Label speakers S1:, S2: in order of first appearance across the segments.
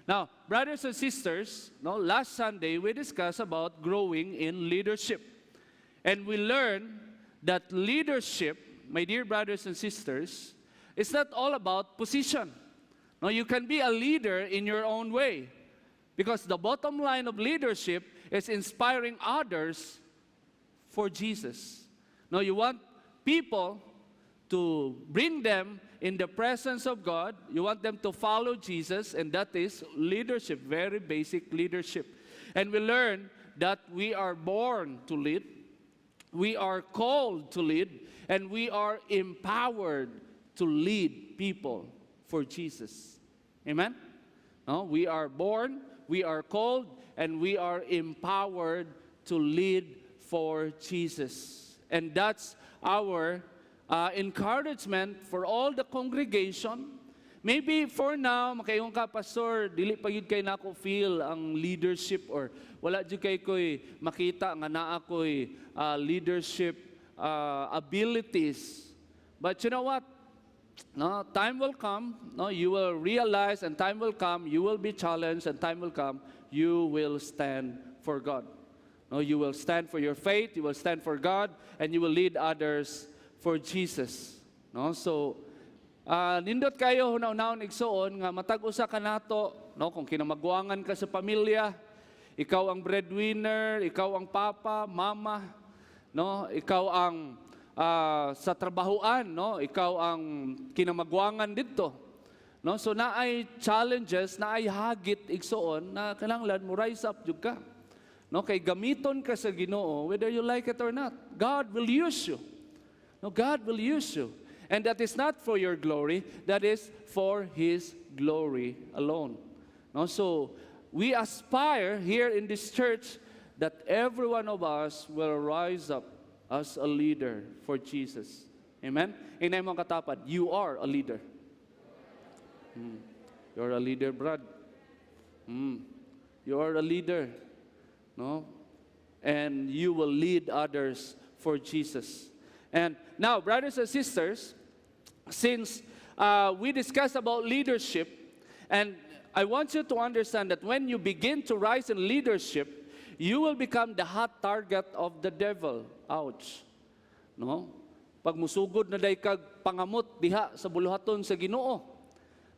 S1: Now, brothers and sisters, no, last Sunday we discussed about growing in leadership. And we learned that leadership, my dear brothers and sisters, is not all about position. No, you can be a leader in your own way. Because the bottom line of leadership is inspiring others for Jesus. No, you want people to bring them in the presence of God. You want them to follow Jesus, and that is leadership, very basic leadership. And we learn that we are born to lead, we are called to lead, and we are empowered to lead people for Jesus. Amen? No, we are born, we are called, and we are empowered to lead for Jesus. And that's our encouragement for all the congregation. Maybe for now, makayong ka, Pastor, dili pa yun kayo na ako feel ang leadership or wala dyan kayo ko'y makita nga na ako'y leadership abilities. But you know what? No, time will come, no, you will realize, and time will come, you will be challenged, and time will come, you will stand for God. No, you will stand for your faith, you will stand for God, and you will lead others for Jesus. No, so nindot kayo hunaw-hunaw igsuon nga matag usa ka nato, no, kung kinamagwangan ka sa pamilya, ikaw ang breadwinner, ikaw ang papa, mama, no, ikaw ang sa trabahuan, no, ikaw ang kinamagwangan dito. No, so naay challenges, naay hagit igsuon na kinahanglan mo rise up jud ka. No, kay gamiton ka sa Ginoo whether you like it or not. God will use you. No, God will use you. And that is not for your glory, that is for His glory alone. No, so we aspire here in this church that every one of us will rise up as a leader for Jesus. Amen? Inay mong katapad, you are a leader. You're a leader, Brad. You are a leader. No? And you will lead others for Jesus. And now, brothers and sisters, since we discussed about leadership, and I want you to understand that when you begin to rise in leadership, you will become the hot target of the devil. Ouch. No? Pag musugod na day kag pangamot diha sa buluhaton sa Ginoo,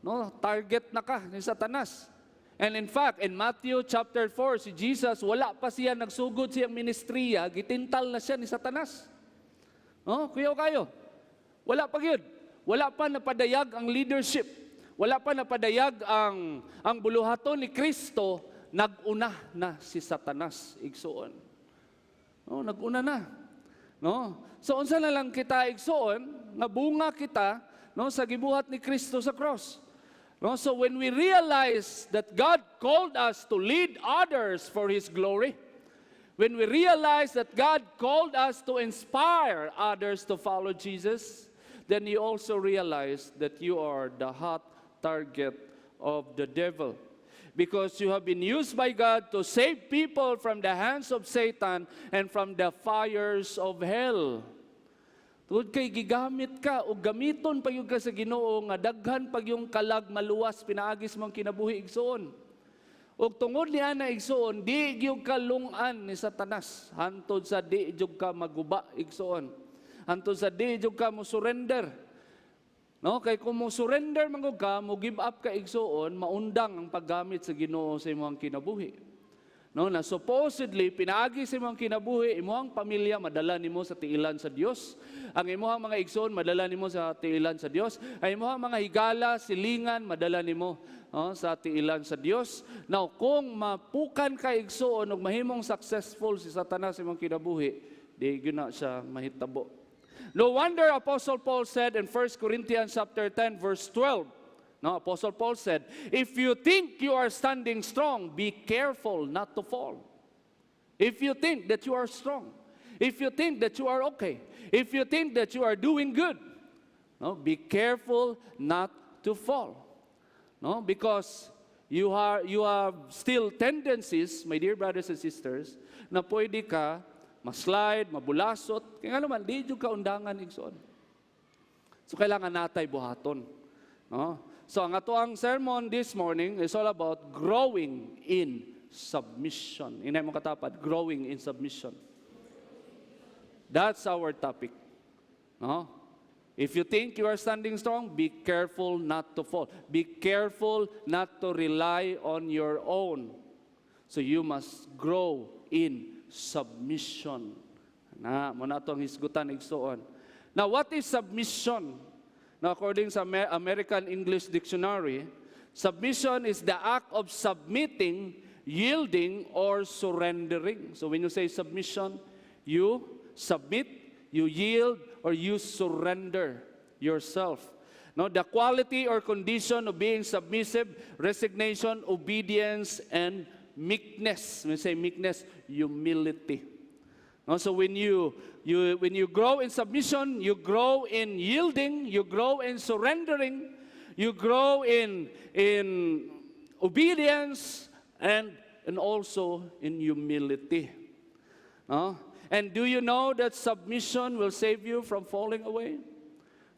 S1: no, target na ka ni Satanas. And in fact, in Matthew chapter 4, si Jesus, wala pa siya nagsugod siyang ministriya, gitintal na siya ni Satanas. No? Kuyaw kayo. Wala pa yun. Wala pa napadayag ang leadership. Wala pa napadayag ang buluhaton ni Kristo, nag-una na si Satanas igsuon. No, nag-una na. No? So unsa na lang kita igsuon, nga bunga kita, no, sa gibuhat ni Kristo sa cross. No, so when we realize that God called us to lead others for His glory, when we realize that God called us to inspire others to follow Jesus, then you also realize that you are the hot target of the devil. Because you have been used by God to save people from the hands of Satan and from the fires of hell. Tungod kay gigamit ka o gamiton pa yung ka sa Ginoo nga daghan pag yung kalag maluwas pinaagis mong kinabuhi igsoon. O tungod ni ana igsoon, di gyud ka lungan ni Satanas. Hantod sa di gyud ka maguba igsoon. Hantod sa di gyud ka mo surrender. No, kay kung mo surrender man ka, mo give up ka igsoon, maundang ang paggamit sa Ginoo sa imong kinabuhi. No, na supposedly pinaagi sa imong kinabuhi, imong pamilya madala nimo sa tiilan sa Dios. Ang imong mga igsoon madala nimo sa tiilan sa Dios. Ang imong mga higala, silingan madala nimo sa tiilan sa Dios. Now, kung mapukan ka igsoon ug mahimong successful si Satanas sa imong kinabuhi, di gyud na siya mahitabo. No wonder Apostle Paul said in 1 Corinthians chapter 10 verse 12. No, Apostle Paul said, if you think you are standing strong, be careful not to fall. If you think that you are strong, if you think that you are okay, if you think that you are doing good, no, be careful not to fall. No, because you have still tendencies, my dear brothers and sisters, na pwede ka maslide, mabulasot, kaya nga naman, di yung kaundangan igsoon. So, kailangan natay buhaton. No? So ang atoang sermon this morning is all about growing in submission. Inay mo katapat, growing in submission. That's our topic. No? If you think you are standing strong, be careful not to fall. Be careful not to rely on your own. So you must grow in submission. Muna itong hisgutan, igsoon. Now, what is submission? Now, according sa American English Dictionary, submission is the act of submitting, yielding, or surrendering. So when you say submission, you submit, you yield, or you surrender yourself. No, the quality or condition of being submissive, resignation, obedience, and meekness. When you say meekness, humility. No, so when you grow in submission, you grow in yielding, you grow in surrendering, you grow in obedience, and also in humility. No? And do you know that submission will save you from falling away?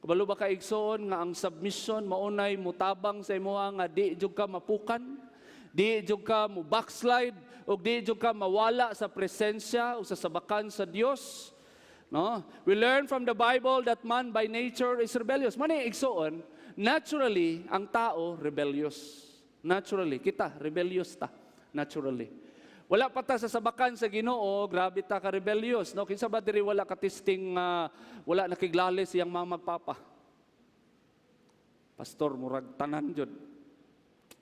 S1: Kabalo ba ka igsoon nga ang submission maunay mutabang sa imuha nga di jud ka mapukan, di jud ka mo backslide, o di jud ka mawala sa presensya o sa sabakan sa Dios. No? We learn from the Bible that man by nature is rebellious. Manay igsoon, naturally ang tao rebellious. Naturally, kita rebellious ta, naturally. Wala pa ta sa sabakan sa Ginoo, grabe ta ka rebellious. No? Kinsa ba diri wala katisting wala nakiglali siyang mama papa? Pastor murag tanan jud.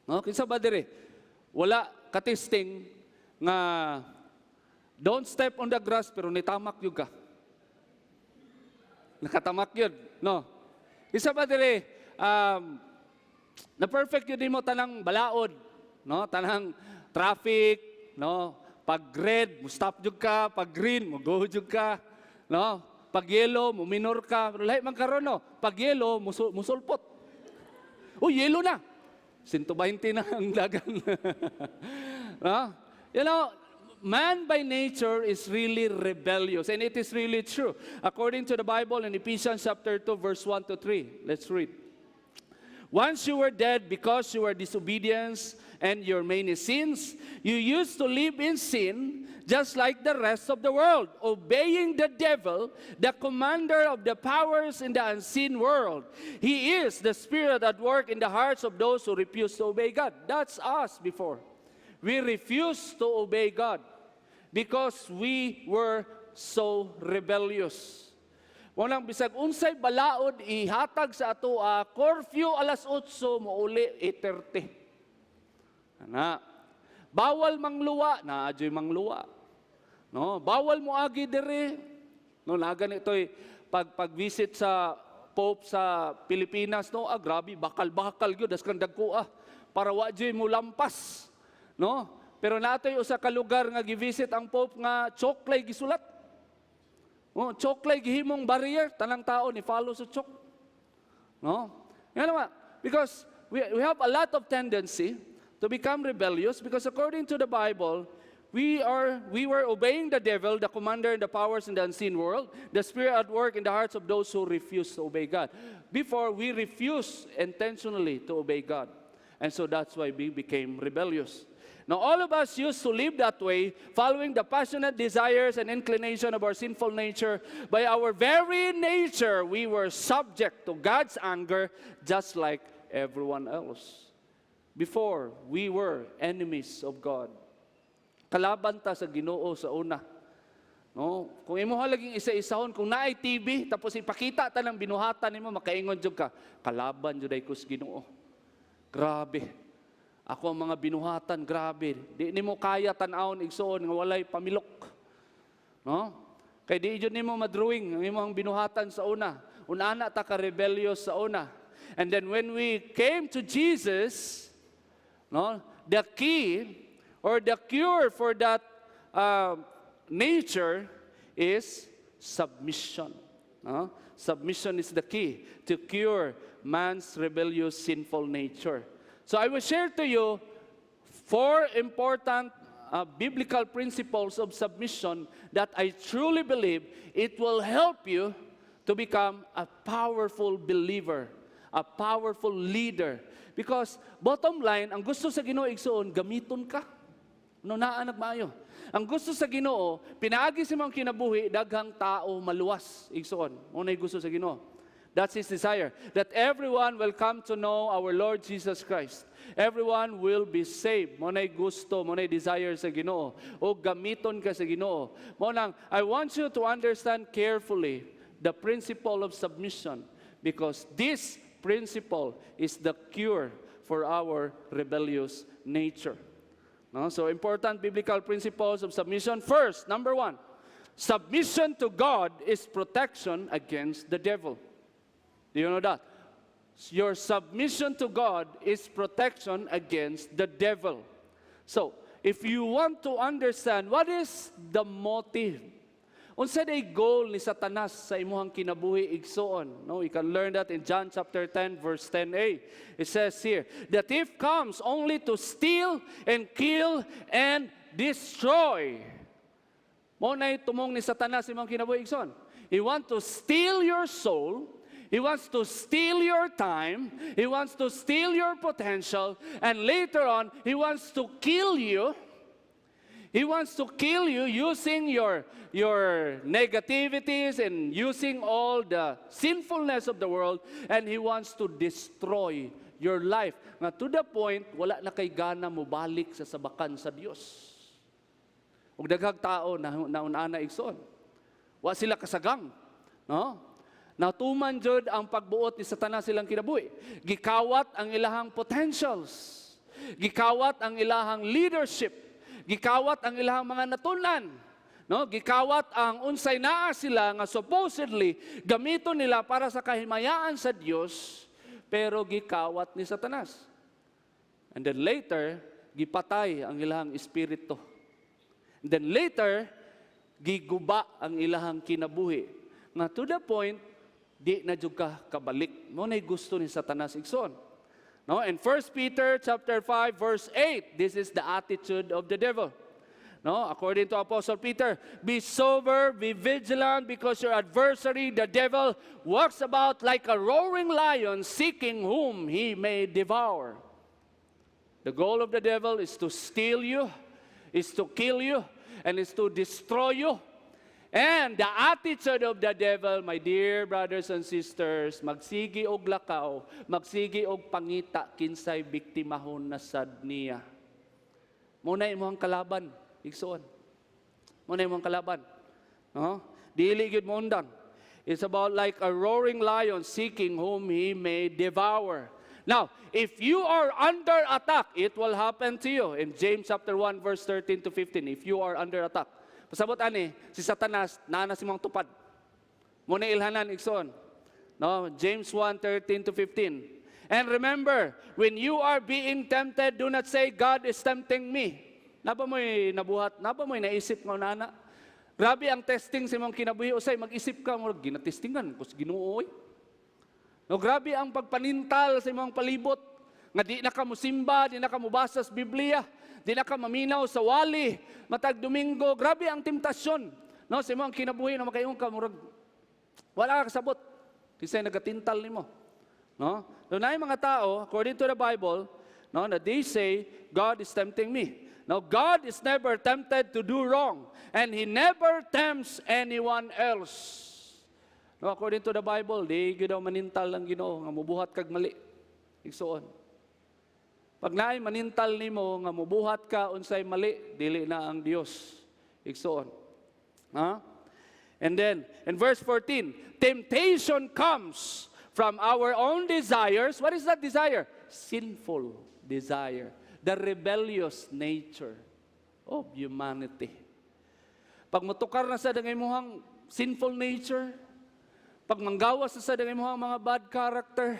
S1: No? Kinsa ba diri wala katisting nga don't step on the grass pero nitamak yun ka. Nakatamak yun. No? Kinsa ba diri na perfect yun din mo tanang balaod, no? Tanang traffic, no, pag red, mo stop jud ka, pag green, mo go jud ka, no, pag yellow, mo minor ka, pero lahi man karon no, pag yellow, musulpot. Oh, yellow na. 120 na ang dagan. No? You know, man by nature is really rebellious, and it is really true. According to the Bible in Ephesians chapter 2, verse 1 to 3, let's read. Once you were dead because you were disobedience and your many sins, you used to live in sin just like the rest of the world, obeying the devil, the commander of the powers in the unseen world. He is the spirit at work in the hearts of those who refuse to obey God. That's us before. We refuse to obey God because we were so rebellious. Walang bisag unsay balaod ihatag sa ato curfew alas 8 mo uli 8:30. Ana. Bawal mangluwa, naadyoy mangluwa. No, bawal mo agi diri. No, nagan itoy pag-visit sa Pope sa Pilipinas, no, grabe bakal-bakal gyud das kang dagko para wa jud mo lampas. No? Pero natoy usa ka lugar nga gi-visit ang Pope nga choklay gisulat. Oh, choklay gihimong barrier, tanang tao ni follow sa chok. No? Yan naman, because we have a lot of tendency to become rebellious because according to the Bible, we were obeying the devil, the commander and the powers in the unseen world, the spirit at work in the hearts of those who refuse to obey God. Before, we refused intentionally to obey God. And so that's why we became rebellious. Now, all of us used to live that way, following the passionate desires and inclination of our sinful nature. By our very nature, we were subject to God's anger just like everyone else. Before, we were enemies of God. Kalaban ta sa Ginoo sa una. No? Kung imo halaging isa-isahon, kung naay TV, tapos ipakita ta ng binuhatan nimo, makaingon jud ka, kalaban jud ay kus Ginoo. Grabe. Ako ang mga binuhatan, grabe. Di nimo kaya tan-awon igsoon nga walay pamilok. No? Kay di jud nimo madrawing ang imong binuhatan sa una. Unana ta ka rebellious sa una. And then when we came to Jesus, no, the key or the cure for that nature is submission. No? Submission is the key to cure man's rebellious sinful nature. So I will share to you 4 important biblical principles of submission that I truly believe it will help you to become a powerful believer, a powerful leader Because bottom line, ang gusto sa Ginoo igsoon, gamiton ka. No naa nagmaayo. Ang gusto sa Ginoo, pinaagi sa mga kinabuhi, daghang tao maluwas igsoon. Unay gusto sa Ginoo. That's His desire. That everyone will come to know our Lord Jesus Christ. Everyone will be saved. Munay gusto, munay desire sa Ginoo. O gamiton ka sa Ginoo. Munang, I want you to understand carefully the principle of submission. Because this principle is the cure for our rebellious nature. No? So important biblical principles of submission. First, number one, submission to God is protection against the devil. Do you know that? Your submission to God is protection against the devil. So, if you want to understand what is the motive, unsa day goal ni Satanas sa imuhang kinabuhi igsoon? No, you can learn that in John chapter 10 verse 10a. It says here, the thief comes only to steal and kill and destroy. Mo nay tumong ni Satanas sa imong kinabuhi igsoon. He want to steal your soul. He wants to steal your time. He wants to steal your potential. And later on, He wants to kill you. He wants to kill you using your negativities and using all the sinfulness of the world. And He wants to destroy your life. Nga to the point, wala na kay gana mo balik sa sabakan sa Dios. Ug daghang tao na naunana igsoon. Wa sila kasagang. No? Natuman jud ang pagbuot ni Satanas silang kinabuhi. Gikawat ang ilahang potentials. Gikawat ang ilahang leadership. Gikawat ang ilahang mga natunan. No, gikawat ang unsay naa sila nga supposedly gamiton nila para sa kahimayaan sa Dios, pero gikawat ni Satanas. And then later, gipatay ang ilahang espiritu. And then later, giguba ang ilahang kinabuhi. Nga to the point, di na jud ka kabalik. Mo nay gusto ni Satanas igsoon. No, in 1 Peter chapter 5 verse 8, this is the attitude of the devil. No, according to Apostle Peter, be sober, be vigilant, because your adversary, the devil, walks about like a roaring lion, seeking whom he may devour. The goal of the devil is to steal you, is to kill you, and is to destroy you. And the attitude of the devil, my dear brothers and sisters, magsigi og lakaw, magsigi og pangita, kinsay biktimahon na sad niya. Muna imong kalaban, igsoon. Muna imong kalaban. No? Dili gyud mo undang. It's about like a roaring lion seeking whom he may devour. Now, if you are under attack, it will happen to you. In James chapter 1 verse 13 to 15, if you are under attack. Pasabot ani, si Satanas, naana si mong tupad. Muna ilhanan, igsoon. No? James 1:13 to 15. And remember, when you are being tempted, do not say, God is tempting me. Napa mo'y nabuhat, napa mo'y naisip mo nana. Grabe ang testing sa mong kinabuhi. Usay, mag-isip ka, ginatestingan, kus Ginoo. No, grabe ang pagpanintal sa mong palibot. Nga di na ka musimba, di na ka mubasa sa Biblia. Di na ka maminaw sa wali, matag Domingo. Grabe ang temptasyon. No, sa mga kinabuhi na makayong ka, murag, wala ka kasabot. Kasi nagatintal ni mo. No? So, na yung mga tao, according to the Bible, no, that they say, God is tempting me. Now, God is never tempted to do wrong. And He never tempts anyone else. No, according to the Bible, di daw manintal lang Ginoo, nga mubuhat kag mali. Igsoon. Pag naay manintal nimo nga mubuhat ka unsay mali, dili na ang Dios. Igsoon. Huh? And then in verse 14, temptation comes from our own desires. What is that desire? Sinful desire. The rebellious nature of humanity. Pag matukar na sa dangay mohang sinful nature, pag manggawas na sa dangay mohang mga bad character,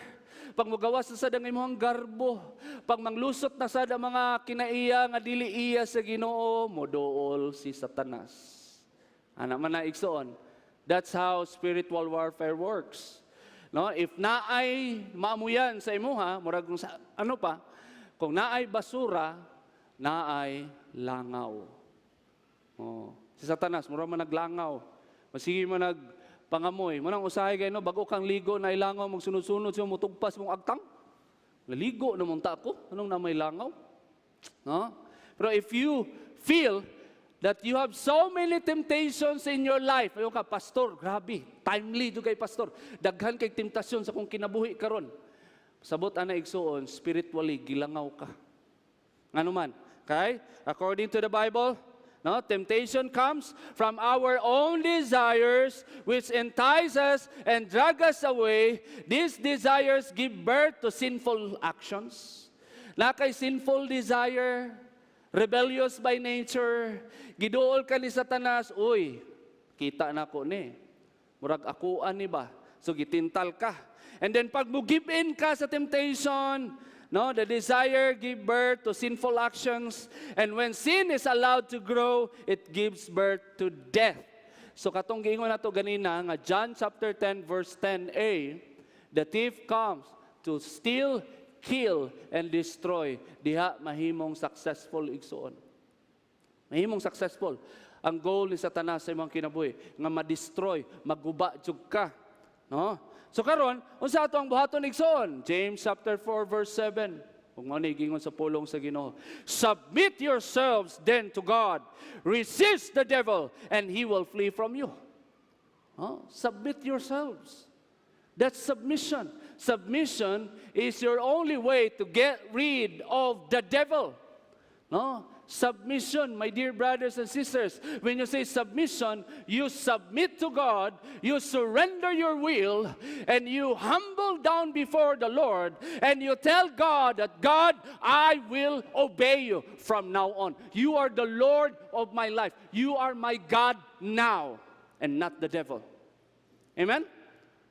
S1: pag magawas na sa dangay mohang garbo, pag manglusot na sa mga kinaiya nga dili iya sa Ginoo, modool si Satanas. Ana man na igsoon. That's how spiritual warfare works. No, if naay maamuyan sa imuha, murag sa ano pa, kung naay basura, naay langaw. Oh, si Satanas murag man naglangaw. Masige man nagpangamoy. Manang usahay kay no bago kang ligo na ilangaw magsunod-sunod siya mutugpas mong agtang. Naligo naman ta ako. Anong na may langaw? No? Pero if you feel that you have so many temptations in your life, ayo ka, pastor, grabe, timely do kay pastor. Daghan kay temptasyon sa kung kinabuhi karon. Sabot ana igsuon, spiritually gilangaw ka. Ngano man? Okay? According to the Bible, no, temptation comes from our own desires which entice us and drag us away. These desires give birth to sinful actions. Na kay sinful desire, rebellious by nature, giduol ka ni Satanas, uy, kita na ko ni. Murag akuan ni ba? So gitintal ka. And then pag mo give in ka sa temptation, no, the desire give birth to sinful actions, and when sin is allowed to grow, it gives birth to death. So katong giingon nato ganina nga John chapter 10 verse 10a, the thief comes to steal, kill and destroy. Diha mahimong successful igsuon. Mahimong successful. Ang goal ni Satanas sa imong kinabuhi nga ma-destroy, maguba jud ka, no? So karon, unsa ato ang buhaton igsoon? James chapter 4 verse 7. Kung ano gingon sa pulong sa Ginoo. Submit yourselves then to God. Resist the devil and he will flee from you. Submit yourselves. That's submission. Submission is your only way to get rid of the devil. No? Submission, my dear brothers and sisters. When you say submission, you submit to God, you surrender your will, and you humble down before the Lord, and you tell God that, God, I will obey you from now on. You are the Lord of my life. You are my God now, and not the devil. Amen?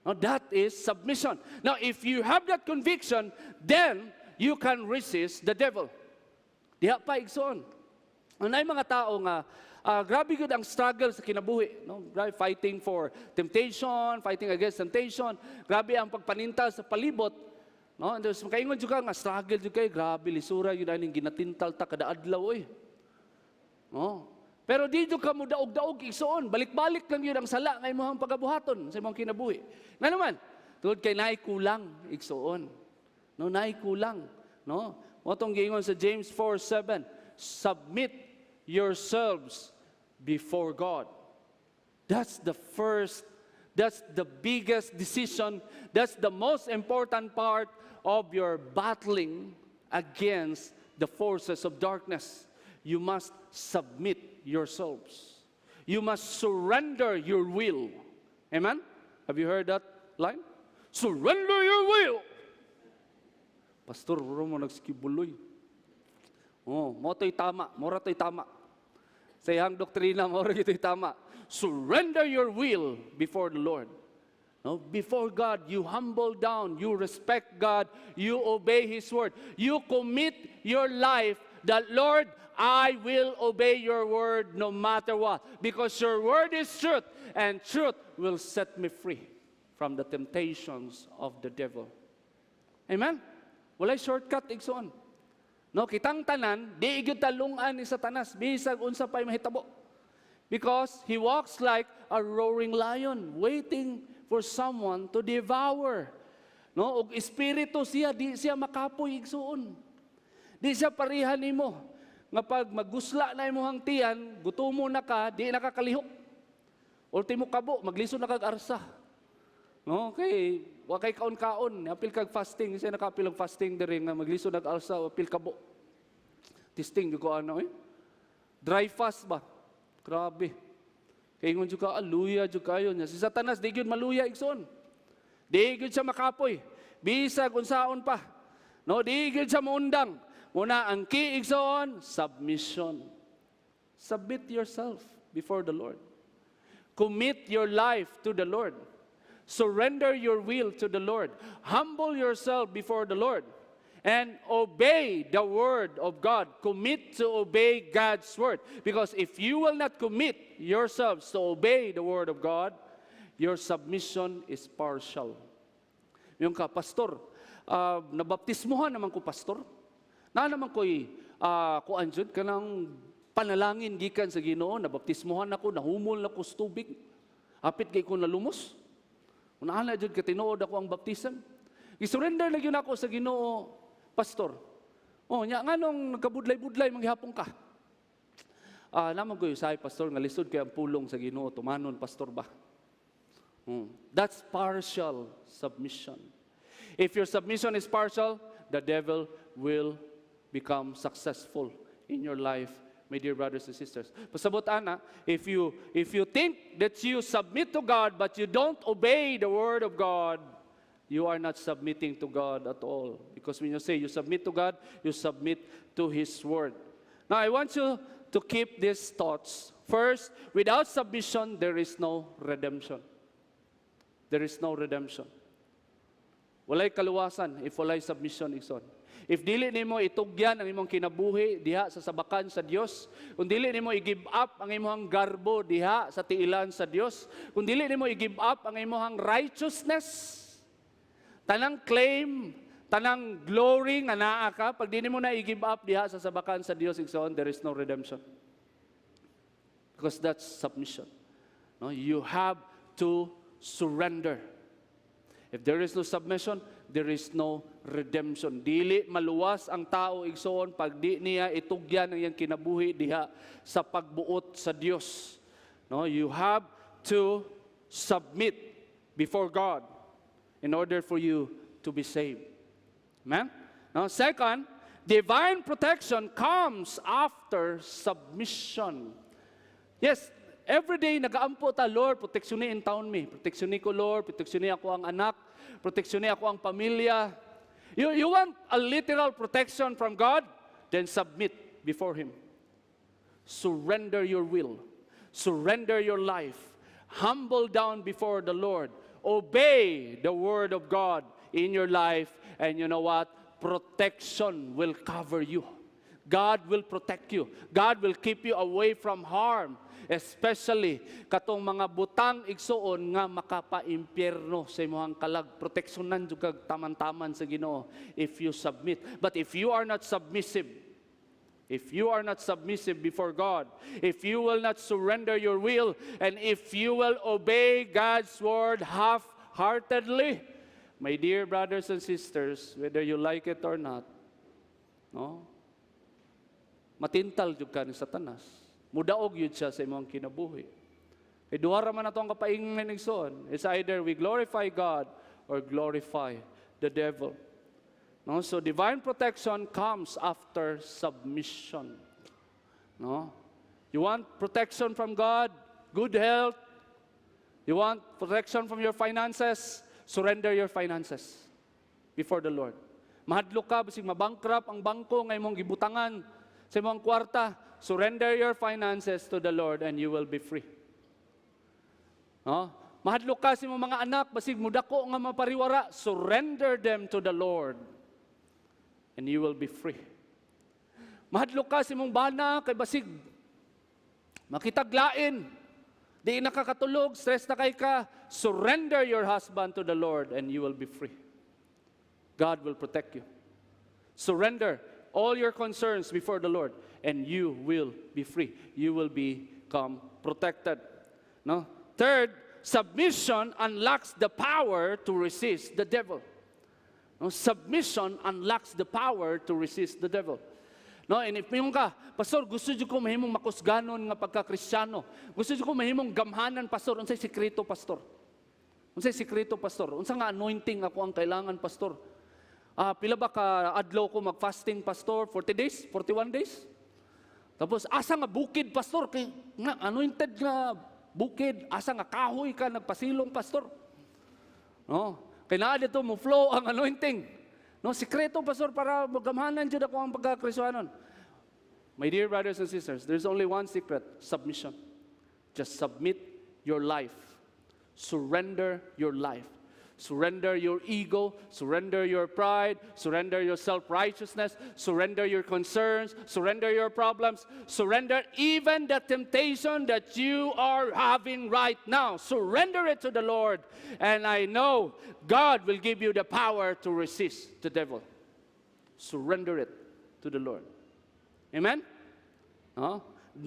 S1: Now, that is submission. Now, if you have that conviction, then you can resist the devil. Diha pa igsoon. Unay mga tao nga grabe gud ang struggle sa kinabuhi, no? Grabe fighting for temptation, fighting against temptation. Grabe ang pagpanintal sa palibot, no? And there's makaingon jud ka nga struggle jud kay grabe lisura yun aning ginatintal ta kada adlaw oy. No? Pero di jud ka mo daog-daog igsoon, balik-balik lang yun ang sala nga imong pagabuhaton sa imong kinabuhi. Nga naman, tungod kay naay kulang igsoon. No, naay kulang, no? Motong giingon sa James 4:7, submit yourselves before God. That's the first, that's the biggest decision, that's the most important part of your battling against the forces of darkness. You must submit yourselves. You must surrender your will. Amen? Have you heard that line? Surrender your will. Pastor, mo nagskibuloy. Mo to'y tama. Mora to'y tama. Sa iyang doktrina, mora to'y tama. Surrender your will before the Lord. No? Before God, you humble down. You respect God. You obey His word. You commit your life that, Lord, I will obey your word no matter what. Because your word is truth. And truth will set me free from the temptations of the devil. Amen? Walay shortcut igsoon. No, kitang tanan di gyud talungan ni Satanas bisag unsa pay mahitabo. Because he walks like a roaring lion waiting for someone to devour. No, og espiritu siya, di siya makapoy igsoon. Di siya pareha nimo nga pag magusla na imong tiyan, gutomo na ka, di nakakalihok. Ultimo kabo, maglisod na kag arsa. No, okay, wa kay kaon-kaon, apil kag fasting, siya nakapil og fasting diri nga maglisod nag-alsa apil kabo. Testing jud ko ano dry fast ba? Grabe. Kay ingon jud ka aluya jud kayo nya. Si Satanas di gyud maluya igsoon. Di gyud siya makapoy. Bisag unsaon pa. No, di gyud siya muundang. Muna ang key igsoon, submission. Submit yourself before the Lord. Commit your life to the Lord. Surrender your will to the Lord. Humble yourself before the Lord. And obey the word of God. Commit to obey God's word. Because if you will not commit yourselves to obey the word of God, your submission is partial. Yung ka, pastor, nabaptismuhan naman ko, pastor. Na naman ko'y kuan jud kanang panalangin gikan sa Ginoo, nabaptismuhan ako, nahumol na ko sa tubig. Hapit kay ko nalumos. Unahan jud ka tinuod ako ang baptism. Gisurrender na gyud ako sa Ginoo. pastor. Oh, nya nganong nagkabudlay-budlay manghihapon ka? Naman ko usay pastor nga lisod kay ang pulong sa Ginoo tumanon pastor ba? That's partial submission. If your submission is partial, the devil will become successful in your life, my dear brothers and sisters. Pasabot ana, if you think that you submit to God but you don't obey the word of God, you are not submitting to God at all. Because when you say you submit to God, you submit to His word. Now I want you to keep these thoughts. First, without submission, there is no redemption. There is no redemption. Walay kaluwasan if walay submission igsoon. If dili nimo itugyan ang imong kinabuhi diha sa sabakan sa Dios, kung dili nimo i-give up ang imong garbo diha sa tiilan sa Dios, kung dili nimo i-give up ang imong righteousness, tanang claim, tanang glory nga naa ka, pag di nimo na i-give up diha sa sabakan sa Dios igsoon, there is no redemption. Because that's submission. No, you have to surrender. If there is no submission, there is no redemption. Dili maluwas ang tao igsoon pag di niya itugyan ang iyang kinabuhi diha sa pagbuot sa Dios. No, you have to submit before God in order for you to be saved. Amen? Now, second, divine protection comes after submission. Yes, every day nagaampo ta, Lord, proteksyonin in taon mi. Proteksyonin ko, Lord, proteksyonin ako ang anak, proteksyonin ako ang pamilya. You want a literal protection from God? Then submit before Him. Surrender your will. Surrender your life. Humble down before the Lord. Obey the word of God in your life. And you know what? Protection will cover you. God will protect you. God will keep you away from harm. Especially katong mga butang igsuon nga makapaimpyerno sa imong kalag, proteksyonan jud kag taman-taman sa Ginoo if you submit. But if you are not submissive, before God, if you will not surrender your will, and if you will obey God's word half-heartedly, my dear brothers and sisters, whether you like it or not, no, matintal jud ka ni Satanas. Mudaog yun siya sa imong kinabuhi. E duha ra man ato ang kapaingnan igsoon. It's either we glorify God or glorify the devil. No? So divine protection comes after submission. No? You want protection from God, good health. You want protection from your finances, surrender your finances before the Lord. Mahadlok ka bisig mabankrupt ang bangko nga imong gibutangan sa imong kwarta. Surrender your finances to the Lord and you will be free. No? Mahadlok ka sa mga anak, basig mudako nga mapariwara, surrender them to the Lord and you will be free. Mahadlok ka sa mong bana, kay basig makitaglain, di nakakatulog, stress na kay ka, surrender your husband to the Lord and you will be free. God will protect you. Surrender all your concerns before the Lord, and you will be free. You will become protected. No? Third, submission unlocks the power to resist the devil. No? Submission unlocks the power to resist the devil. No, and if mayong ka, pastor, gusto ko mahimong makusganon nga pagka-Kristyano. Gusto ko mahimong gamhanan, pastor. Unsay sikreto, pastor? Unsay sikreto, pastor? Unsa nga anointing ako ang kailangan, pastor? Pila ba ka adlaw ko mag-fasting, pastor? 40 days? 41 days? Tapos, asa nga bukid, pastor? Kay, nga, anointed nga bukid. Asa nga kahoy ka, nagpasilong, pastor? No? Kaya na dito mo flow ang anointing. No, sikreto, pastor, para magamhanan dyan ako ang pagkakristohanon. My dear brothers and sisters, there's only one secret, submission. Just submit your life. Surrender your life. Surrender your ego, surrender your pride, surrender your self-righteousness, surrender your concerns, surrender your problems, surrender even the temptation that you are having right now. Surrender it to the Lord, and I know God will give you the power to resist the devil. Surrender it to the Lord. Amen?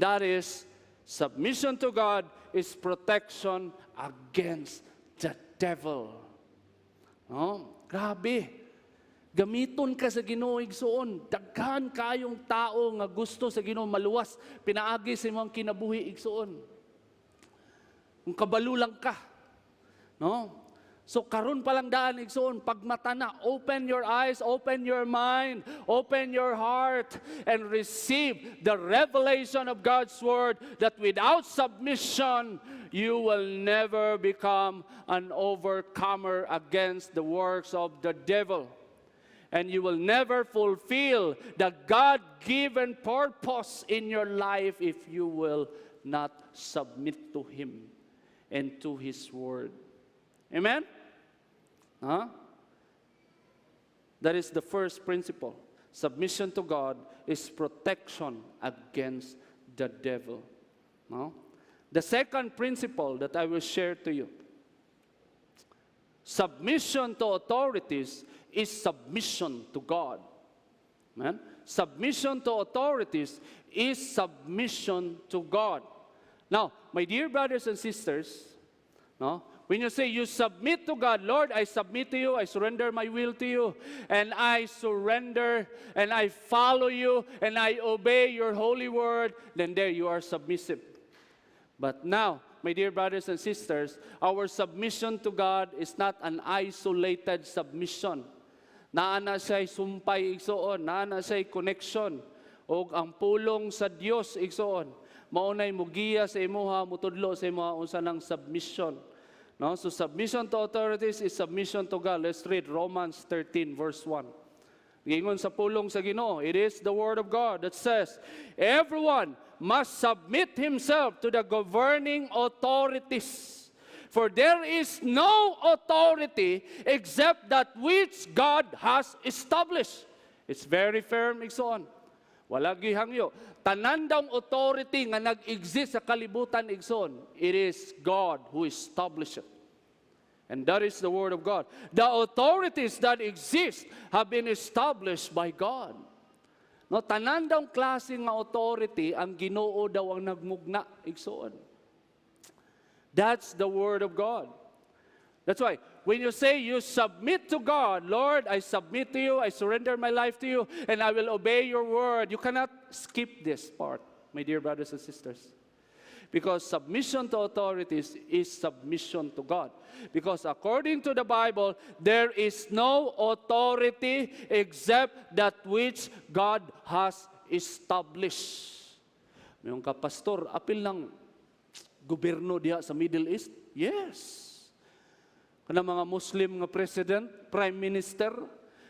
S1: That is, submission to God is protection against the devil. Oh, grabe. Gamiton ka sa Ginoo igsoon. Daghan kayong tao nga gusto sa Ginoo maluwas, pinaagi sa imong kinabuhi igsoon. Kung kabalo lang ka, no? So karon pa lang daan igsoon, pagmata na, open your eyes, open your mind, open your heart, and receive the revelation of God's word that without submission, you will never become an overcomer against the works of the devil. And you will never fulfill the God-given purpose in your life if you will not submit to Him and to His word. Amen? Huh? That is the first principle. Submission to God is protection against the devil. No? The second principle that I will share to you. Submission to authorities is submission to God. Amen? Submission to authorities is submission to God. Now, my dear brothers and sisters, no? When you say you submit to God, Lord, I submit to you, I surrender my will to you, and I surrender, and I follow you, and I obey your holy word, then there you are submissive. But now, my dear brothers and sisters, our submission to God is not an isolated submission. Naana siya'y sumpay igsoon, naana siya'y connection, o ang pulong sa Dios igsoon. Maunay mugiya sa imuha, mutudlo sa imuha, unsa ng submission. No? So submission to authorities is submission to God. Let's read Romans 13 verse 1. Gingon sa pulong sa Ginoo, it is the word of God that says, everyone must submit himself to the governing authorities. For there is no authority except that which God has established. It's very firm, igsoon. Wala gihangyo. Tanan daw authority nga nag-exist sa kalibutan igsoon, it is God who established it. And that is the word of God. The authorities that exist have been established by God. No, tanan daw klase nga authority ang Ginoo daw ang nagmugna igsoon. That's the word of God. That's why, when you say you submit to God, Lord, I submit to you, I surrender my life to you, and I will obey your word, you cannot skip this part, my dear brothers and sisters. Because submission to authorities is submission to God. Because according to the Bible, there is no authority except that which God has established. Mayroon ka, pastor, apil ng gobyerno diha sa Middle East? Yes. Kana mga Muslim nga president, prime minister,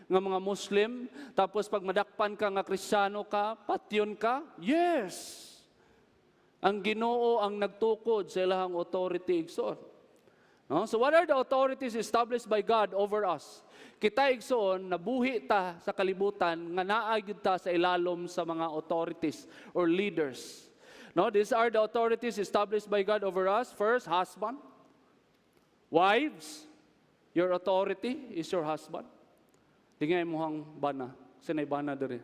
S1: nga mga Muslim, tapos pag madakpan ka nga Kristiyano ka, patyon ka? Yes. Ang Ginoo ang nagtukod sa ilahang authority igsoon. No? So what are the authorities established by God over us? Kita igsoon, nabuhi ta sa kalibutan, nga naagid ta sa ilalom sa mga authorities or leaders. No, these are the authorities established by God over us. First, husband. Wives, your authority is your husband. Tingay mo hang bana. Sinay bana dere.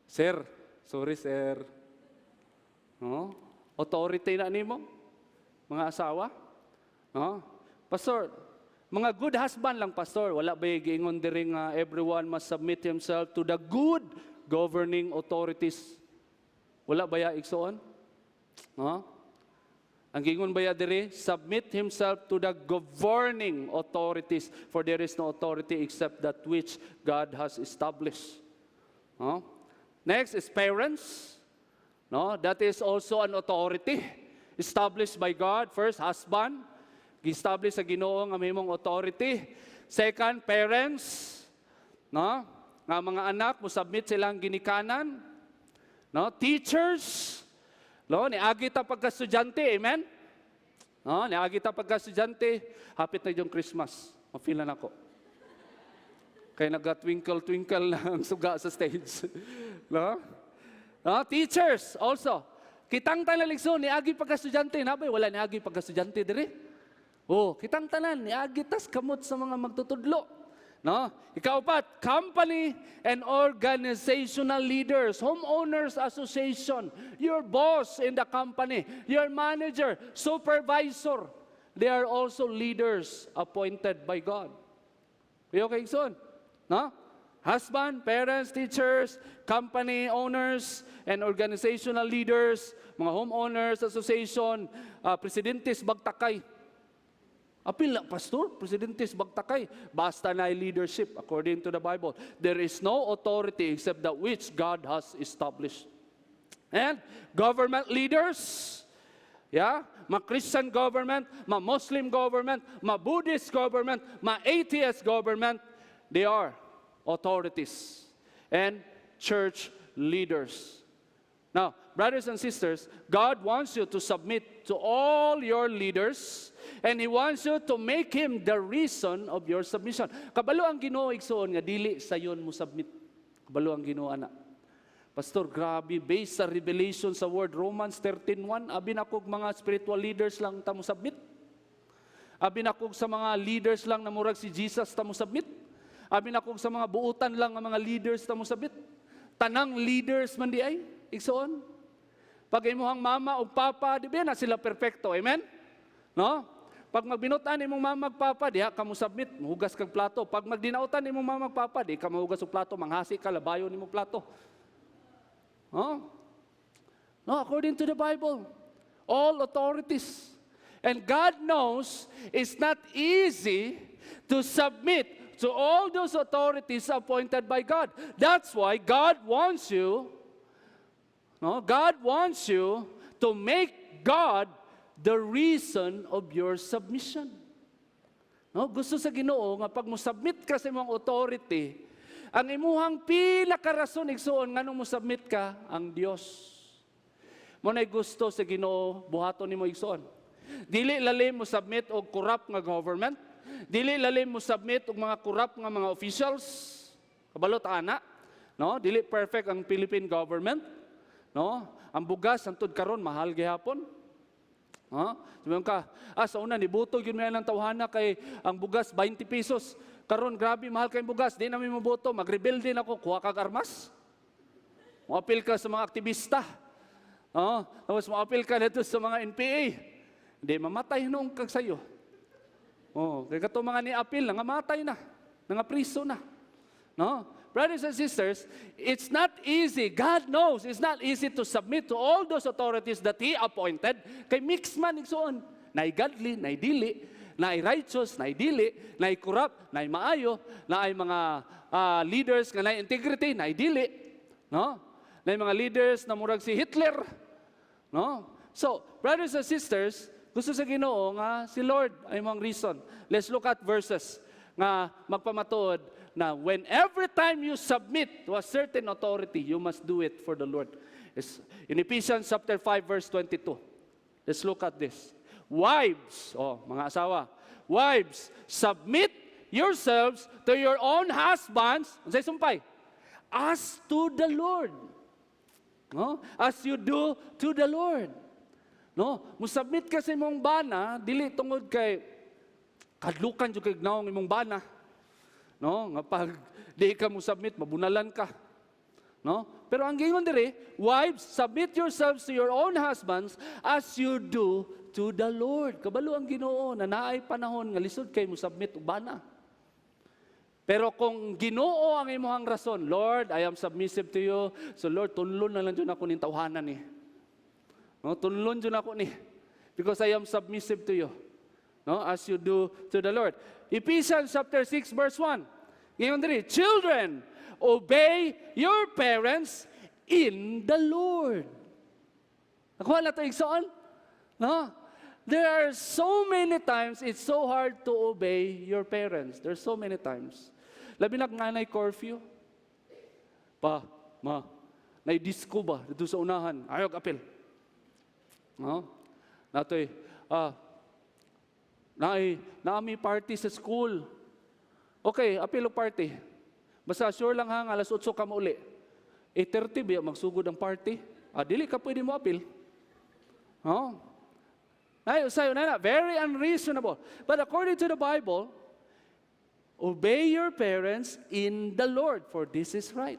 S1: Sir, sorry sir. No? Authority na nimo, mga asawa. No? Pastor, mga good husband lang, pastor. Wala ba giingon diri nga everyone must submit himself to the good governing authorities? Wala ba ya igsoon? No? Ang gingon ba ya diri, submit himself to the governing authorities, for there is no authority except that which God has established. No? Next is parents. No, that is also an authority established by God. First, husband, gi-establish sa Ginoo nga mahimong authority. Second, parents, no, nga mga anak mo submit silang ginikanan. No, teachers, no, niagi ta pagka estudyante, amen. No, niagi ta pagka estudyante, hapit na yung Christmas. Mafilan ako. Kaya naga-twinkle-twinkle lang suga sa stage. No? No, teachers also. Kitang tanan ligson niagi pagka estudyante, nabay wala niagi pagka estudyante diri. Oh, kitang tanan niagi tas kamot sa mga magtutudlo. No? Ikaapat, company and organizational leaders, homeowners association, your boss in the company, your manager, supervisor, they are also leaders appointed by God. Okay, son? No? Husband, parents, teachers, company owners, and organizational leaders, mga homeowners association, presidentes bagtakay. Apil na, pastor, presidentes bagtakay. Basta na leadership according to the Bible. There is no authority except that which God has established. And government leaders, ma-Christian government, ma-Muslim government, ma-Buddhist government, ma-atheist government, they are authorities and church leaders. Now, brothers and sisters, God wants you to submit to all your leaders, and He wants you to make Him the reason of your submission. Kabalo ang Ginoo igsoon nga dili sayon mo submit. Kabalo ang Ginoo ana. Pastor, grabe, based sa revelation sa word Romans 13:1, abi na kog mga spiritual leaders lang ta mo submit. Abi na kog sa mga leaders lang na murag si Jesus ta mo submit. Abi na kog sa mga buutan lang ang mga leaders ta mo sabit. Tanang leaders man di ay igsoon. Pag imuhang mama o papa, di ba na sila perfecto, amen? No? Pag magbinutan imong mama ug papa, diha ka mo submit, muhugas kag plato. Pag magdinautan imong mama ug papa, di ka mahugas og plato, manghasi ka labayon imong plato. No, according to the Bible, all authorities. And God knows it's not easy to submit to all those authorities appointed by God. That's why God wants you to make God the reason of your submission. No, gusto sa Ginoo nga pag mo submit ka sa imong authority, ang imuhang pila ka rason igsuon nganong mo submit ka ang Dios. Mo nay gusto sa Ginoo buhaton nimo igsuon. Dili lalim mo submit og corrupt nga government. Dili lalim mo submit og mga corrupt nga mga officials. Kabalot ana, no? Dili perfect ang Philippine government, no? Ang bugas antud karon mahal gihapon. Sabihan ka, sa una nibutog yun lang tawhana kay ang bugas 20 pesos. Karon grabe mahal kay bugas, di na mi maboto, magrebelde din ako, kuha kag armas. Moapil ka sa mga aktivista. Tapos moapil ka dito sa mga NPA. Di mamatay noong kag sayo. Kaya kato mga ni-apil, nangamatay na, nangapriso na. No? Brothers and sisters, it's not easy. God knows it's not easy to submit to all those authorities that He appointed. Kay mix man igsoon. Naay godly, naay dili, naay righteous, naay dili, naay corrupt, naay maayo, naay mga leaders nga naay integrity, naay dili. No? Naay mga leaders na murag si Hitler. No? So, brothers and sisters, gusto sa Ginoo nga si Lord ay mong reason. Let's look at verses nga magpamatuod na when every time you submit to a certain authority, you must do it for the Lord. It's in Ephesians chapter 5 verse 22. Let's look at this. Wives, mga asawa, wives, submit yourselves to your own husbands, unsay sumpay? As to the Lord. No? As you do to the Lord. No, musubmit ka sa imong bana, dili tungod kay kadlukan jud kay gnaong imong bana. No, nga pag di ka musubmit, mabunalan ka. No? Pero ang gingon diri, wives, submit yourselves to your own husbands as you do to the Lord. Kabalo ang Ginoo na naay panahon nga lisod kay musubmit og bana. Pero kung Ginoo ang imong rason, Lord, I am submissive to you. So Lord, tunlon na lang jud ako ning tawhanan ni. No, tunlon dyan ako ni. Because I am submissive to you. No, as you do to the Lord. Ephesians chapter 6 verse 1. Ngayon diri, children, obey your parents in the Lord. Nakuha na ito igsoon? No? There are so many times it's so hard to obey your parents. There's so many times. Labi na nganay curfew. Nai-disco ba dito sa unahan? Ayog apil. No? Natoy, naami party sa school. Okay, apilo party. Basta sure lang hang alas 8 ka mauli. 8:30 ba magsugod ang party? Dili ka pwede mo apil. No? Sayo na, very unreasonable. But according to the Bible, obey your parents in the Lord, for this is right.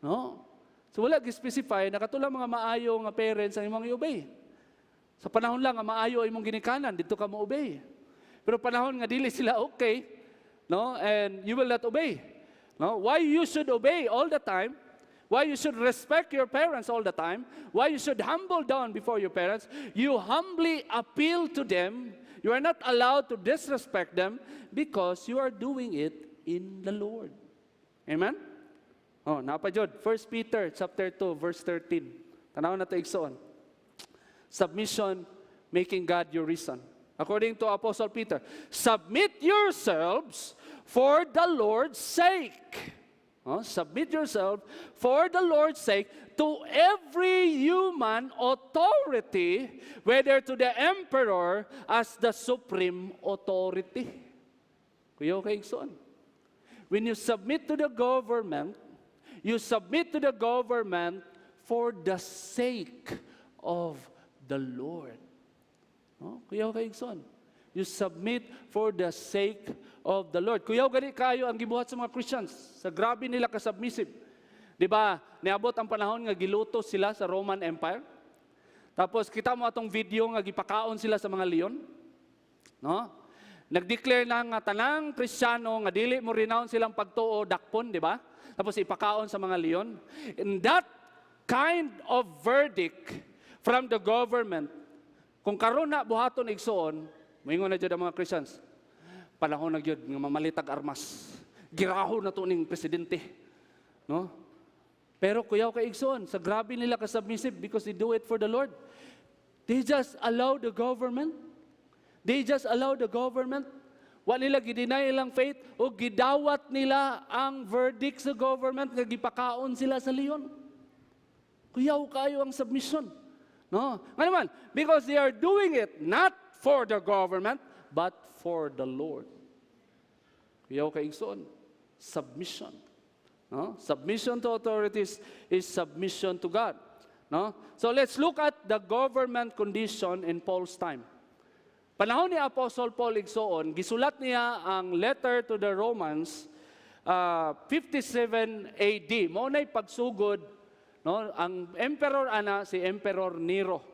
S1: No? So wala gi-specify na katulang mga maayo nga parents ang imong i-obey. Sa panahon lang nga maayo imong ginikanan, dito ka mo obey. Pero panahon nga dili sila okay, no? And you will not obey. No? Why you should obey all the time, why you should respect your parents all the time, why you should humble down before your parents. You humbly appeal to them. You are not allowed to disrespect them because you are doing it in the Lord. Amen? Oh, napajod. 1 Peter chapter 2, verse 13. Tanaw na ito igsoon. Submission, making God your reason. According to Apostle Peter, submit yourselves for the Lord's sake. Submit yourself for the Lord's sake to every human authority, whether to the emperor as the supreme authority. Kuya kay igsoon. When you submit to the government, you submit to the government for the sake of the Lord. Kuyaw kay igsoon. You submit for the sake of the Lord. Kuyaw gani kayo ang gibuhat sa mga Christians. Sa grabe nila ka-submissive. Di ba, niabot ang panahon nga giluto sila sa Roman Empire. Tapos kita mo atong video nga gipakaon sila sa mga leon. No? Nag-declare na nga tanang Kristiyano nga dili mo renounce silang pagtuo dakpon, di ba? Tapos ipakaon sa mga leon. And that kind of verdict from the government, kung karon na buhaton igsoon, moingon na jud ang mga Christians, panahon na jud nga mamalitag armas. Girahon na to ning presidente. No? Pero kuyaw kay igsoon, sa grabe nila ka-submissive because they do it for the Lord. They just allow the government. They just allow the government. Wa nila gideny ilang faith o gidawat nila ang verdict sa government nga gipakaon sila sa leon. Kuyaw kayo ang submission. No? Nga naman, because they are doing it not for the government, but for the Lord. Kuyaw kay igsoon. Submission. No? Submission to authorities is submission to God. No? So let's look at the government condition in Paul's time. Panahon ni Apostle Paul igsoon, gisulat niya ang letter to the Romans 57 AD. Mao nay pagsugod, no, ang emperor ana si Emperor Nero.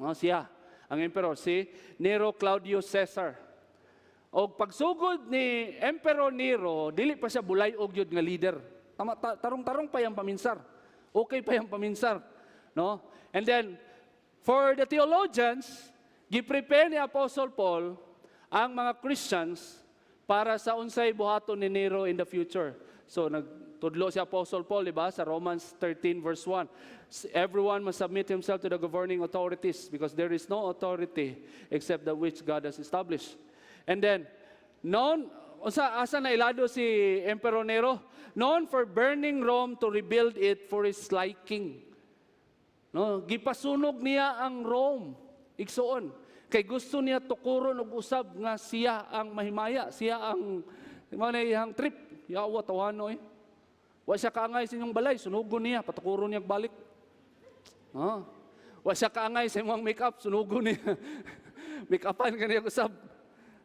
S1: No, siya ang emperor si Nero Claudius Caesar. Og pagsugod ni Emperor Nero, dili pa siya bulay-og yun nga leader. Tarong-tarong pa yang paminsar. Okay pa yang paminsar, no? And then for the theologians, gi-prepare ni Apostle Paul ang mga Christians para sa unsay buhaton ni Nero in the future. So nagtudlo si Apostle Paul, di ba, sa Romans 13 verse 1. Everyone must submit himself to the governing authorities because there is no authority except that which God has established. And then, asa na ilado si Emperor Nero? Known for burning Rome to rebuild it for his liking. No, gipasunog niya ang Rome. Igsoon. Kay gusto niya tukuron og usab nga siya ang mahimaya, siya ang manayang trip. Yawa tawano eh. Wa siya kaangay sa inyong balay, sunugon niya, patukuron niya balik. Wa siya kaangay sa imong make-up, sunugon niya. Make-upan ka niya usab.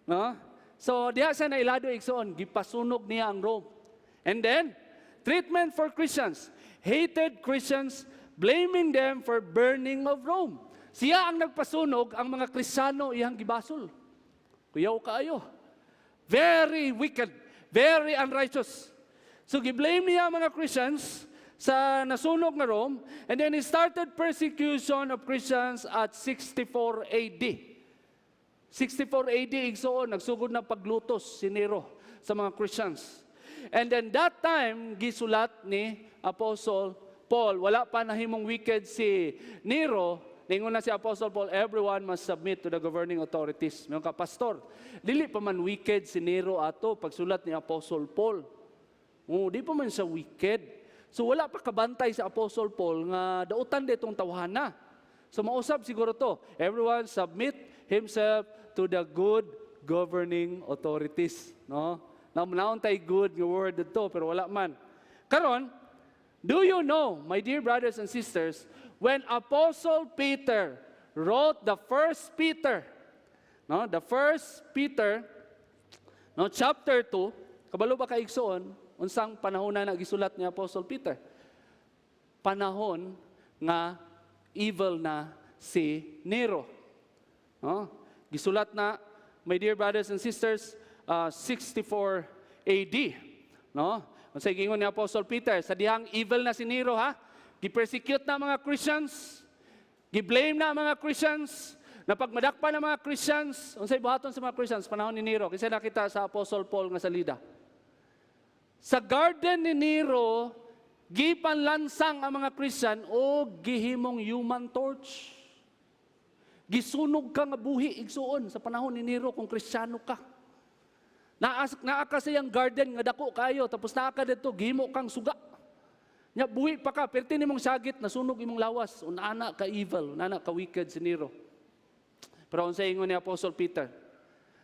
S1: No? So diha sa nailado igsoon, gipasunog niya ang Rome. And then, treatment for Christians. Hated Christians, blaming them for burning of Rome. Siya ang nagpasunog, ang mga Kristiyano iyang gibasol. Kuyaw kaayo. Very wicked, very unrighteous. So giblame niya ang mga Christians sa nasunog na Rome, and then he started persecution of Christians at 64 AD. 64 AD igsoon, nagsugod na paglutos si Nero sa mga Christians. And then that time, gisulat ni Apostle Paul, wala pa nahimong wicked si Nero, ningon na si Apostle Paul, everyone must submit to the governing authorities. Mga kapastor, dili pa man wicked si Nero ato pagsulat ni Apostle Paul. Di pa man siya wicked. So wala pa kabantay sa Apostle Paul nga dautan ditong tawhana. So mausap siguro to, everyone submit himself to the good governing authorities. No? Naun tay good nga word dito, pero wala man. Karon, do you know, my dear brothers and sisters, when Apostle Peter wrote the First Peter, chapter 2, kabalo ba kaigsoon, unsang panahon na nagisulat ni Apostle Peter? Panahon nga evil na si Nero. No? Gisulat na, my dear brothers and sisters, 64 AD. No? Sa gingon ni Apostle Peter, sa dihang evil na si Nero, ha? Gi-persecute na mga Christians, gi-blame na mga Christians, napagmadakpan na mga Christians. Unsay buhaton sa mga Christians panahon ni Nero? Kasi nakita sa Apostle Paul nga salida. Sa garden ni Nero, gipanlansang ang mga Christian o gihimong human torch. Gisunog ka nga buhi igsuon sa panahon ni Nero kung Kristiyano ka. Naa ka sa iyang garden nga dako kayo, tapos naa ka dito, gihimo kang suga. Nya buhi pa ka, perti nimong sagit, nasunog imong lawas. Unana ka evil, unana ka wicked si Nero. Pero ang sa ingon ni Apostle Peter,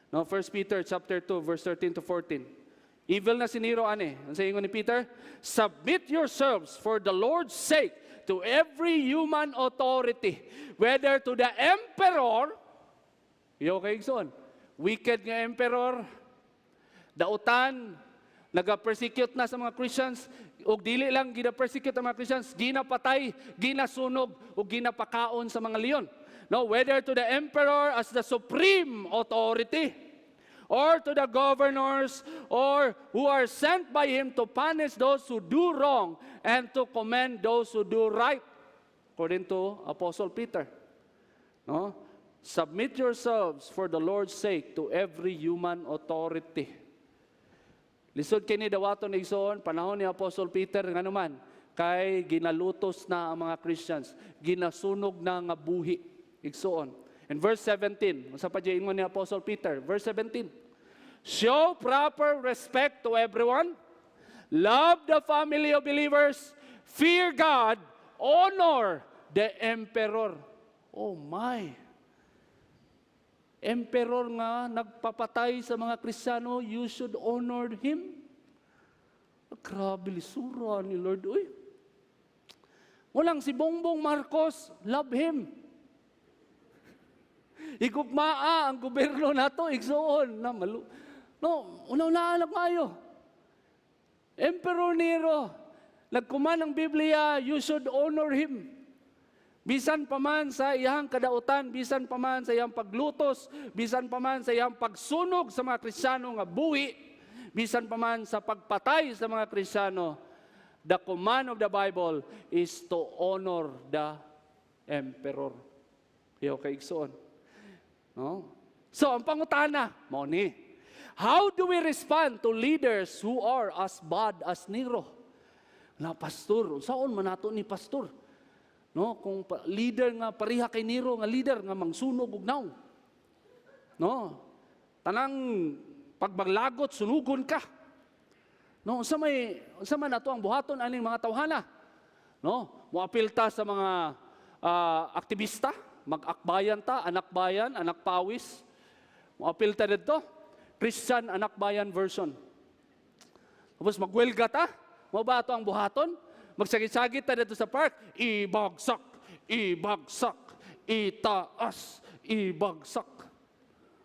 S1: no, 1 Peter chapter 2, verse 13 to 14. Evil na si Nero, ane. Ang sa ingon ni Peter, submit yourselves for the Lord's sake to every human authority, whether to the emperor, okay, son, wicked nga emperor, dautan, naga-persecute na sa mga Christians, o dili lang gina-persecute ang mga Christians, ginapatay, ginasunog, o ginapakaon sa mga leon. No, whether to the emperor as the supreme authority, or to the governors, or who are sent by him to punish those who do wrong and to commend those who do right, according to Apostle Peter. No? Submit yourselves for the Lord's sake to every human authority. Lisod kini dawaton igsoon panahon ni Apostle Peter nganuman kay ginalutos na ang mga Christians, ginasunog na nga buhi igsoon. In verse 17, sa pagiingon ni Apostle Peter, verse 17, show proper respect to everyone, love the family of believers, fear God, honor the emperor. Oh my! Emperor nga nagpapatay sa mga Kristiyano, you should honor him. Grabe lisura ni Lord. Uy. Walang si Bongbong Marcos, love him. Igugmaa ang gobyerno nato, igsoon na malu. No, una-una mayo. Emperor Nero, nagkuman ng Biblia, you should honor him. Bisan pa man sa iyang kadautan, bisan pa man sa iyang paglutos, bisan pa man sa iyang pagsunog sa mga Kristiyano nga buhi, bisan pa man sa pagpatay sa mga Kristiyano, the command of the Bible is to honor the emperor. Iyo kay igsoon. No? So, ang pangutana, mo ni, how do we respond to leaders who are as bad as Nero? Na pastor, saan man nato ni pastor? No, kung leader nga pariha kay Nero nga leader nga mangsunog og naw. No? Tanang pagbaglagot sunugon ka. No, sa man nato ang buhaton aning mga tawhana. No, moapil ta sa mga aktivista, mag-akbayan ta, anak bayan, anak pawis. Moapil ta didto, Christian anak bayan version. Tapos magwelga ta, mo ba ato ang buhaton? Magsagit-sagit ta dito sa park, ibagsak, ibagsak, itaas, ibagsak.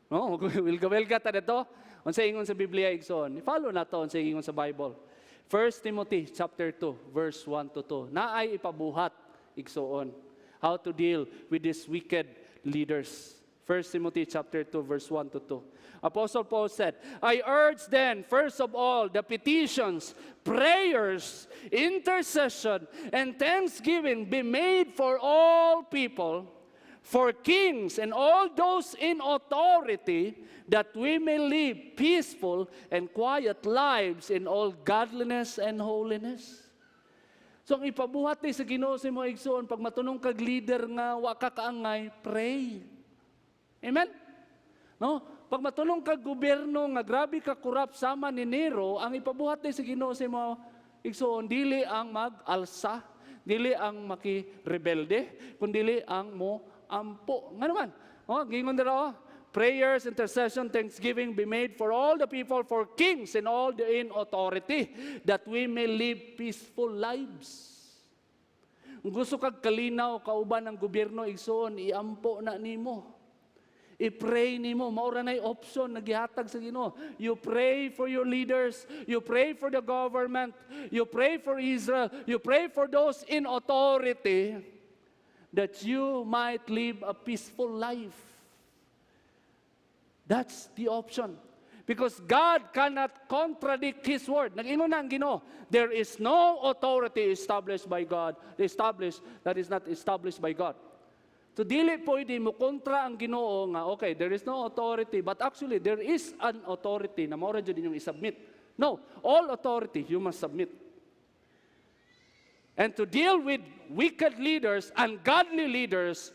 S1: No, wilga-wilga ta dito. Unsa ingon sa Biblia igsoon? I-follow na to unsa ingon sa Bible. 1 Timothy chapter 2 verse 1 to 2. Naay ipabuhat igsoon how to deal with these wicked leaders. 1 Timothy chapter 2 verse 1 to 2. Apostle Paul said, I urge then, first of all, the petitions, prayers, intercession, and thanksgiving be made for all people, for kings and all those in authority, that we may live peaceful and quiet lives in all godliness and holiness. So, ang ipabuhat sa Ginoo sa mo igsoon, pag matunong kag leader nga wa ka kaangay, pray. Amen? No? Pag matulong ka gobyerno nga grabe ka korap sama ni Nero, ang ipabuhat sa Ginoo sa mo igsoon, dili ang mag-alsa, dili ang makirebelde, kundi ang mo ampo. Nga naman, gingon dira, prayers, intercession, thanksgiving be made for all the people, for kings and all the in authority, that we may live peaceful lives. Kung gusto kag kalinaw, kauban ng gobyerno igsoon, iampo na nimo. I-pray nimo, maura na'y option na gihatag sa Ginoo. You pray for your leaders, you pray for the government, you pray for Israel, you pray for those in authority, that you might live a peaceful life. That's the option. Because God cannot contradict His word. Nag-ingon na ang Ginoo, there is no authority established by God, that is not established by God. So dili pwede mo kontra ang Ginoo nga, okay, there is no authority, but actually there is an authority na mao ra jud inyong isubmit. No, all authority you must submit. And to deal with wicked leaders, ungodly leaders,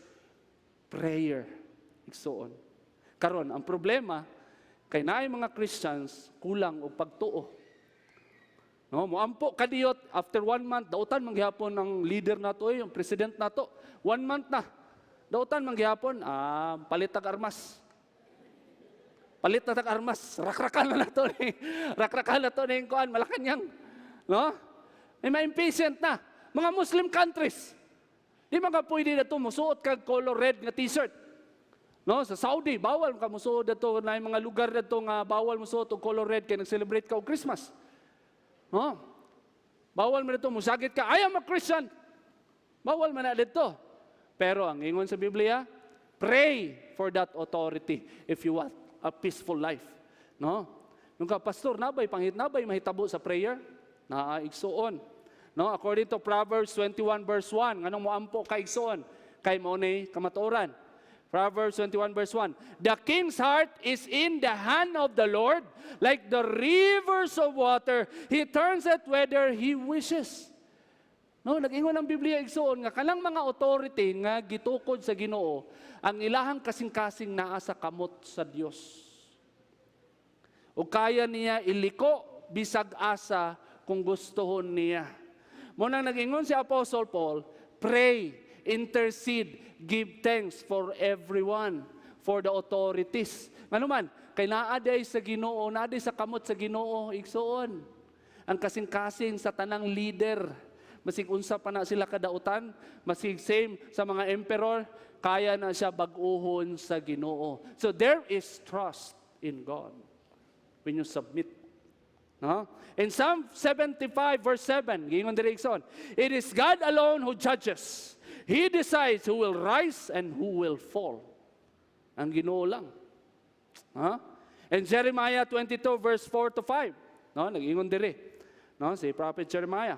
S1: prayer. Igsoon. Karon ang problema, kay naay mga Christians, kulang og pagtuo. No, moampo kadiyot, after 1 month, dautan manggihapon ng leader nato, yung president nato. 1 month na. Dautan manggihapon, palit tag armas. Palit na tag armas. Rakrakan na nato ni. Rakrakan na to ni kuan Malacañang. No? May ma-impatient na. Mga Muslim countries. Di mga pwede na ito, musuot kag color red nga t-shirt. No, sa Saudi, bawal ka musuot dito na mga lugar dito nga bawal musuot og color red kay nag-celebrate ka og Christmas. No? Bawal man dito musagit ka, I am a Christian. Bawal man na dito. Pero ang ingon sa Biblia, pray for that authority if you want a peaceful life. No? Nung ka pastor, nabay mahitabo sa prayer? Igsuon. No, according to Proverbs 21 verse 1, nganong moampo ka igsuon kay mao ni kamatuoran. Proverbs 21 verse 1. The king's heart is in the hand of the Lord, like the rivers of water. He turns it whether He wishes. No, nag-ingon ang Biblia igsoon nga kanang mga authority nga gitukod sa Ginoo, ang ilahang kasing-kasing naa sa kamot sa Dios. O kaya niya iliko bisag asa kung gustuhon niya. Muna nag-ingon si Apostle Paul, pray, intercede, give thanks for everyone, for the authorities. Ano man, kay naaday sa Ginoo, naaday sa kamot sa Ginoo, igsoon. Ang kasing-kasing sa tanang leader, masig unsa pa na sila kadautan, masig same sa mga emperor, kaya na siya bag-uhon sa Ginoo. So there is trust in God when you submit. No? In Psalm 75 verse 7, gingon diri igsoon, it is God alone who judges. He decides who will rise and who will fall. Ang Ginoo lang. In Jeremiah 22 verse 4 to 5, no, nag-ingon diri, no, si Prophet Jeremiah.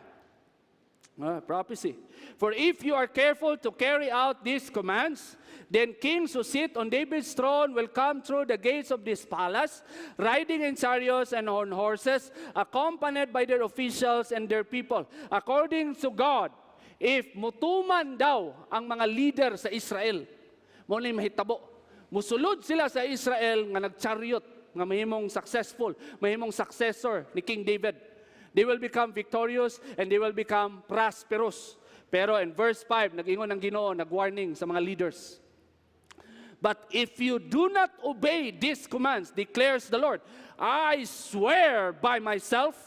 S1: Prophecy. For if you are careful to carry out these commands, then kings who sit on David's throne will come through the gates of this palace, riding in chariots and on horses, accompanied by their officials and their people. According to God, if mutuman daw ang mga leader sa Israel, mo ni mahitabo, musulod sila sa Israel nga nag-chariot, nga mahimong successful, mahimong successor ni King David. They will become victorious and they will become prosperous. Pero in verse 5, nag-ingon ang Ginoo, nag-warning sa mga leaders. But if you do not obey these commands, declares the Lord, I swear by myself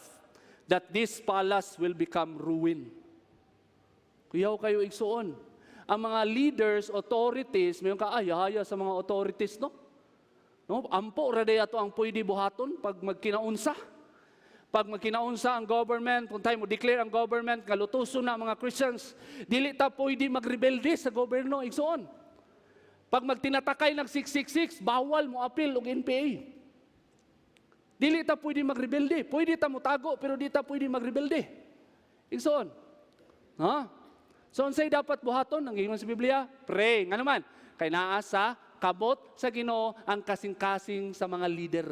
S1: that this palace will become ruin. Kuyaw kayo igsuon. Ang mga leaders, authorities, mayroon kaaya sa mga authorities, no? Ampo, raday ato ang pwede buhaton pag magkinaunsa. Pag magkinaunsa ang government, kung tayo mo declare ang government, kalutuso na mga Christians, dili ta pwede magrebelde sa gobyerno, igsoon. Pag magtinatakay ng 666, bawal mo appeal og NPA. Dili ta pwede magrebelde. Pwede ta mutago, pero di ta pwede magrebelde. Igsoon. So, unsay dapat buhaton? Ang gingon sa Biblia, pray. Nga naman, kay naa sa kabot sa Ginoo ang kasing-kasing sa mga leader.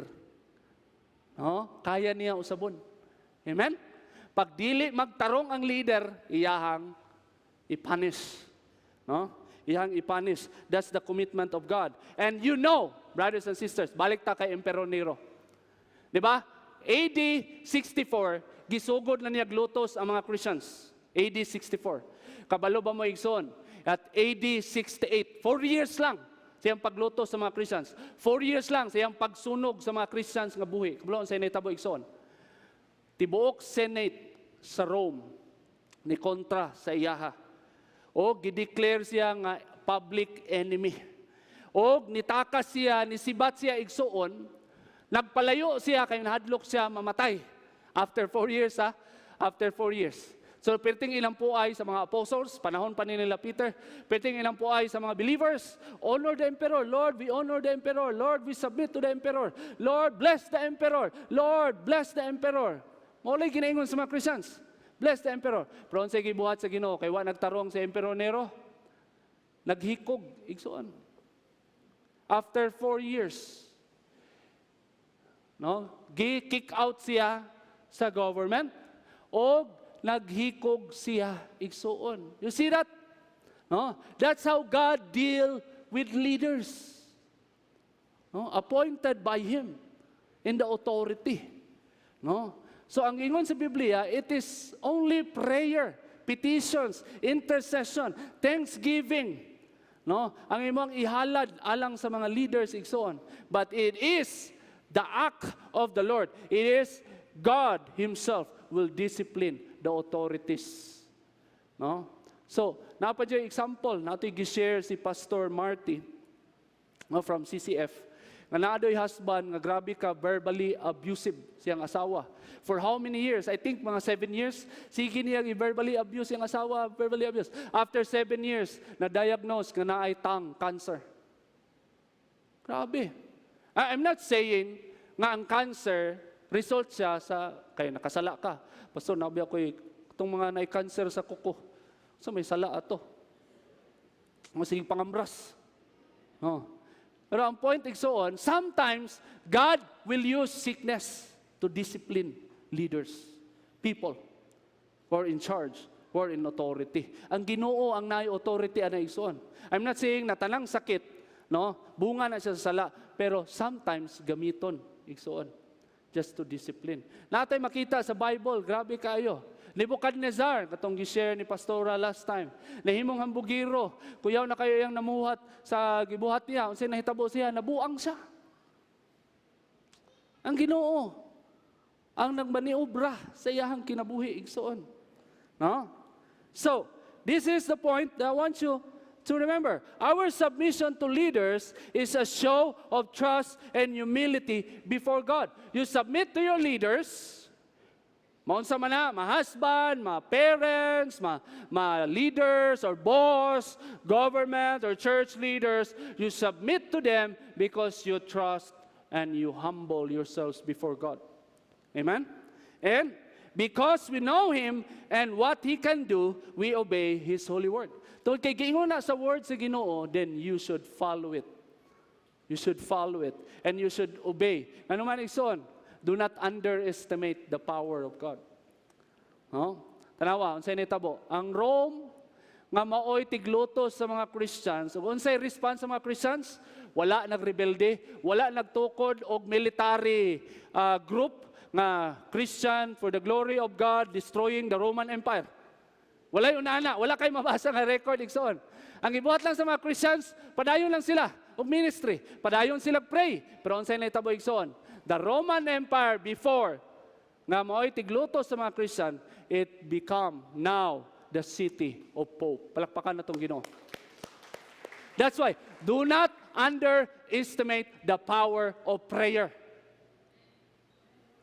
S1: Kaya niya usabon. Amen? Pag dili magtarong ang leader, iyahang ipunish. Iyahang ipunish. That's the commitment of God. And you know, brothers and sisters, balik ta kay Emperor Nero. Di ba? AD 64, gisugod na niya glutos ang mga Christians. AD 64. Kabalo ba mo igsoon? At AD 68, 4 years lang siyang pagluto sa mga Christians. 4 years lang siyang pagsunog sa mga Christians nga buhi. Kabalo sa initabo igsoon. Tibuok Senate sa Rome ni kontra sa iyaha. O gideclare siya nga public enemy. O nitakas siya, nisibat siya igsoon, nagpalayo siya kay nahadlok siya mamatay. After 4 years, After 4 years. So, perting ilang po ay sa mga apostles, panahon pa nila Peter, perting ilang po ay sa mga believers, honor the emperor. Lord, we honor the emperor. Lord, we submit to the emperor. Lord, bless the emperor. Lord, bless the emperor. Maulay ginaingon sa mga Christians. Bless the emperor. Pero ang sige buhat sa Ginoo, kay wa nagtarong sa Emperor Nero, naghikog, igsuon. After 4 years, no, kick out siya sa government, o naghikog siya, igsuon. You see that? No? That's how God deal with leaders. No? Appointed by Him in the authority. No? So ang ingon sa Biblia, it is only prayer, petitions, intercession, thanksgiving. No? Ang imong ihalad alang sa mga leaders igsoon. But it is the act of the Lord. It is God Himself will discipline the authorities. No? So, napadyo example, nato i-share si Pastor Marty, no, from CCF. Nga naadoy husband, nga grabe ka, verbally abusive siyang asawa. For how many years? I think mga 7 years. Sige niya i-verbally abuse siyang asawa, verbally abuse. After 7 years, na-diagnose nga naay cancer. Grabe. I'm not saying nga ang cancer, result siya sa, kaya nakasala ka. Pastor, nabi ako itong mga naay-cancer sa kuko. So may sala ato. Masing pangambras. No. Pero ang point igsoon, sometimes God will use sickness to discipline leaders, people who are in charge, who are in authority. Ang Ginoo ang naay authority ana igsoon. I'm not saying na tanang sakit, no, bunga na siya sa sala, pero sometimes gamiton igsoon just to discipline. Natay makita sa Bible, grabe kayo. Nebuchadnezzar, katong gi-share ni Pastora last time, nahimong hambugiro, kuyaw na kayo yang namuhat sa gibuhat niya, unsay nahitabo siya, nabuang siya. Ang Ginoo ang nagmaniobra sa iyahang kinabuhi igsoon. No? So, this is the point that I want you to remember. Our submission to leaders is a show of trust and humility before God. You submit to your leaders. Maunsa man na, ma-husband, ma-parents, ma-leaders or boss, government or church leaders, you submit to them because you trust and you humble yourselves before God. Amen? And because we know Him and what He can do, we obey His holy word. Tungod kay giingon na sa word sa Ginoo, then you should follow it. You should follow it. And you should obey. Ano man igsoon? Do not underestimate the power of God. No? Tanawa, unsay nitabo? Ang Rome nga maoy tigluto sa mga Christians. Unsay response sa mga Christians? Wala nagrebelde, wala nagtukod og military group nga Christian for the glory of God destroying the Roman Empire. Wala yun wala kay mabasa nga record igsoon. Ang ibuhat lang sa mga Christians, padayon lang sila og ministry, padayon sila pray. Pero unsay nitabo igsoon? The Roman Empire before, nga mao'y tigluto sa mga Christian, it become now the city of Pope. Palakpakan na itong Ginoo. That's why, do not underestimate the power of prayer.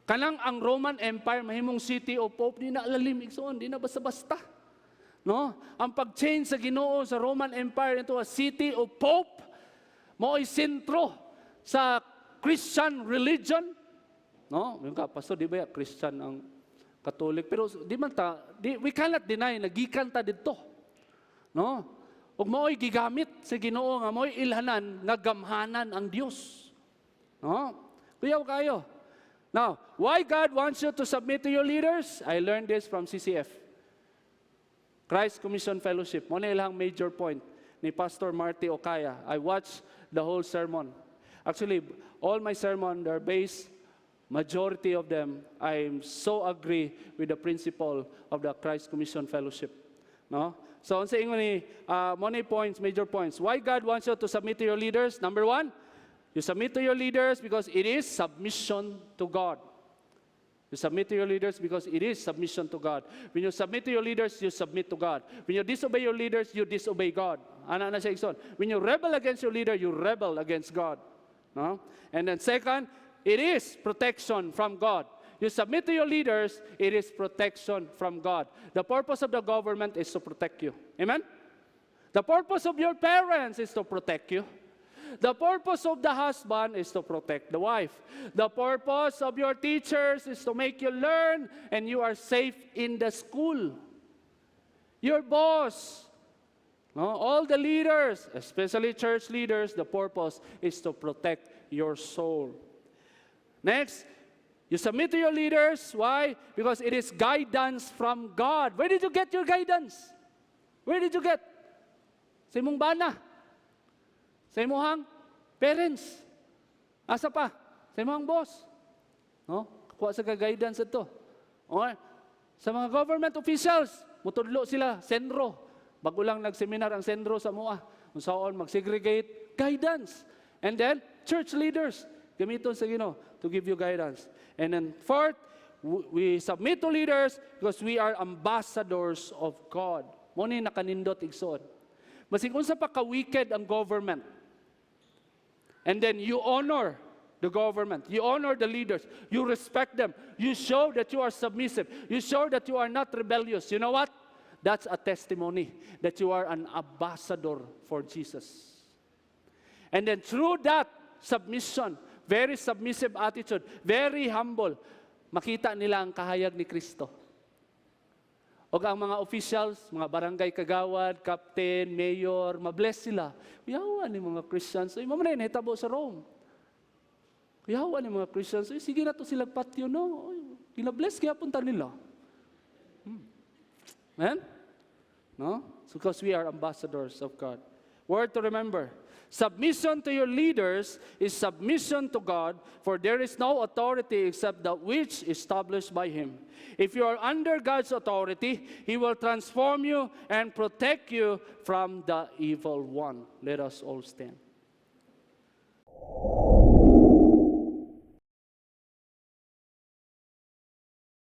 S1: Kanang ang Roman Empire, mahimong city of Pope, di na alalim, igsoon, di na basta-basta. No? Ang pag-change sa Ginoo sa Roman Empire into a city of Pope, mao'y sentro sa Christian religion, no? Yung ka, pastor, di ba Christian ang Catholic? Pero di man ta, we cannot deny, nagikan ta dito. No? Ug mao'y gigamit sa Ginoo nga mao'y ilhanan, nagamhanan ang Dios. No? Kuyaw kayo. Now, why God wants you to submit to your leaders? I learned this from CCF. Christ Commission Fellowship. Mo na ilang major point ni Pastor Marty Okaya. I watched the whole sermon. Actually, all my sermon, they're based, majority of them, I so agree with the principle of the Christ Commission Fellowship. No? So, ang sa ingon ni, many points, major points. Why God wants you to submit to your leaders? Number 1, you submit to your leaders because it is submission to God. You submit to your leaders because it is submission to God. When you submit to your leaders, you submit to God. When you disobey your leaders, you disobey God. Ana na siya igsoon. When you rebel against your leader, you rebel against God. No? And then second, it is protection from God. you submit to your leaders, it is protection from God. The purpose of the government is to protect you. Amen? The purpose of your parents is to protect you. The purpose of the husband is to protect the wife. The purpose of your teachers is to make you learn and you are safe in the school. Your boss, no, all the leaders, especially church leaders, the purpose is to protect your soul. Next, you submit to your leaders. Why? Because it is guidance from God. Where did you get your guidance? Where did you get? Sa imong bana. Sa imong parents. Asa pa? Sa imong boss. No? Kuha sa guidance ito. Okay? Sa mga government officials, mutudlo sila, senro. Bago lang nagseminar ang senro sa MOA. Kung saan mag-segregate, guidance. And then, church leaders, gamiton sa Ginoo to give you guidance. And then fourth, we submit to leaders because we are ambassadors of God. Muna yung nakanindot igsoon. Masing unsa pa ka-wicked ang government. And then you honor the government. You honor the leaders. You respect them. You show that you are submissive. You show that you are not rebellious. You know what? That's a testimony that you are an ambassador for Jesus. And then through that submission, very submissive attitude, very humble, makita nila ang kahayag ni Kristo. O ang mga officials, mga barangay kagawad, captain, mayor, mabless sila. Kuyawan ni mga Christians. Ay, mamana yun, hitabo sa Rome. Kuyawan ni mga Christians. Ay, sige na to silang patio, no? Ginabless kaya punta nila. Amen? No? So, because we are ambassadors of God. Word to remember. Submission to your leaders is submission to God, for there is no authority except that which is established by Him. If you are under God's authority, He will transform you and protect you from the evil one. Let us all stand.